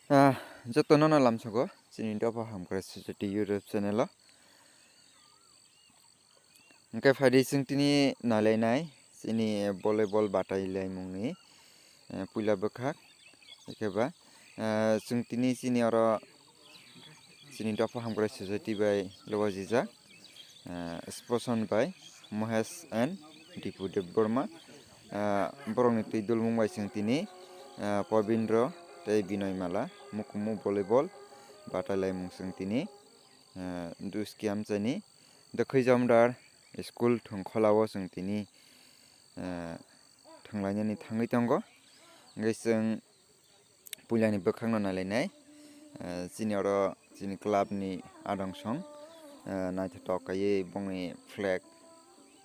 Joto no lamsago chini dopa hamkra society YouTube channel o hingke faidi sing tini nalainai chini volleyball batai mungni puila bokak ekeba sing tini chini oro chini dopa hamkra society by lowajija sponsor by Mohesh and Dipu Dev Burma borong ni tidul mumbai sing tini Pabindro tei Binoy Mala mukumu volleyball batalai mungseng tini duski amchani dekhai jamdar school thongkholawo sing tini thanglaiani thangai tongo ngeiseng puilani bokhangno nalainai chini oro chini club ni adongsong naithotok kai bongni flag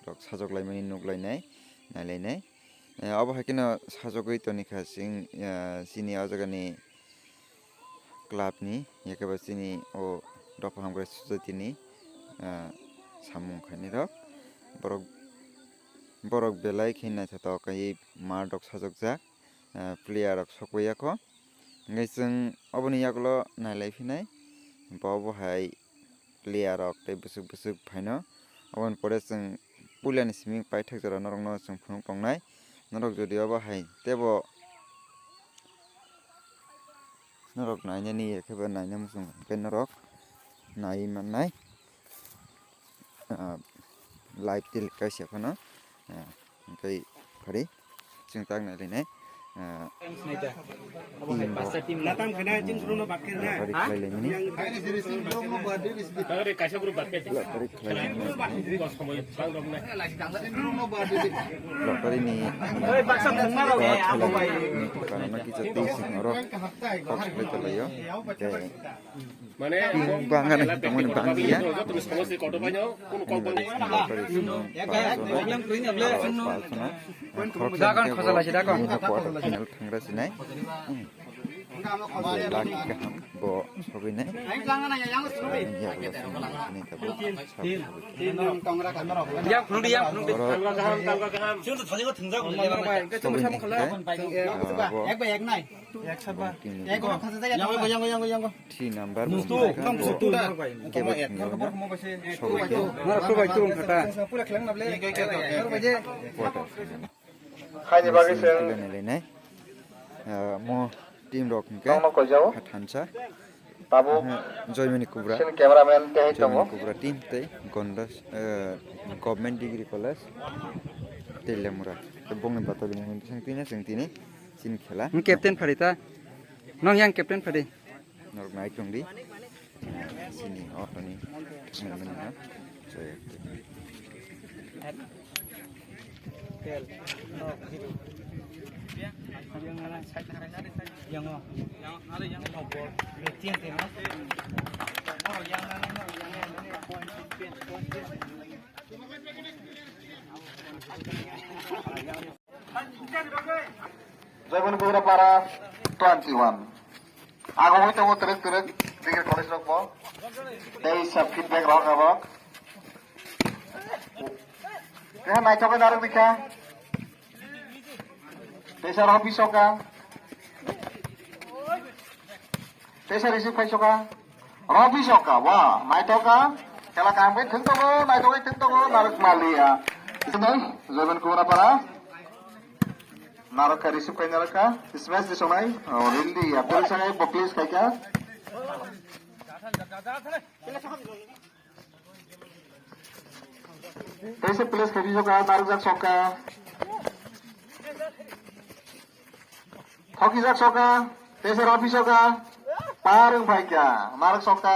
rok sajoklaimani nuklainai nalainai abo hakino sajogoi tonika sing chini ajagani club ni yakaba chini o dopa hamkra society ni samung khani rok borok belai khinai thato kai mar dok sajokjak player rok sokoyako ngeiseng oboni yaklo nailai phinai bo hai player rok tei busuk phaino obon pore sing puliani siming paithak jora norokno sing phung tongnai norok jodi obo hai tebo norok nainani ekeba naina musung ke norok nai mannai live til kaisa phano kai phari chingtak nai tim latam khana jing suruno bakke na ha tare kaisa group bakke lokari ni oi baksa mungma ro ge abo bai karena kita tising oro box betul yo মানে bangan teman bangia তুমি সমস্যা কত পাইছো কোন call বন্ধ dakan khosala si dakan final thangra sinai lagi kaham bo sobinai yang phung dia tangga kaham 지금도 더 이거 등장 그러니까 좀 참고 갈래 এক নাই এক সাবা এক খাসা জায়গা yang T number mustu kam mustu da kemo ek kemo base so bai tu kata pura khelang nable baje khai bagi sen mo team rock ke Hathansa babu Joymani Kubra sin cameraman te tongo Kubra team te Gondas government degree college Telemura bongni batali singtini sin khela captain Farita nong yang captain Fari norok nai tongdi sini otoni memen na saya yang ada yang mau meeting tem oh yang Zaman Kubra para 21 aku mau tunggu terus pikir college rok mo dari sub feedback rok apa kaya naik coba narik dika desa rapi soka desa risip kai soka rapi soka wah naik toka kala kampen tentogo naik toka tentogo narik malia itu nih zaman Kubra para नारक का receive करने रखा smash दिसो नहीं और हिंदी या police संगे police का क्या ऐसे पुलिस का भी जो का नारक जाक सोका थोकी जाक सोका ऐसे रॉफी सोका पारंग भाई क्या नारक सोका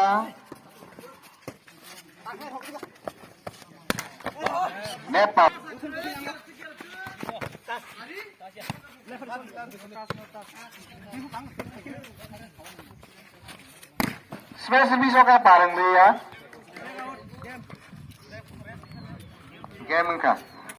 Nepal Space bisa ka parang dia. Game ka.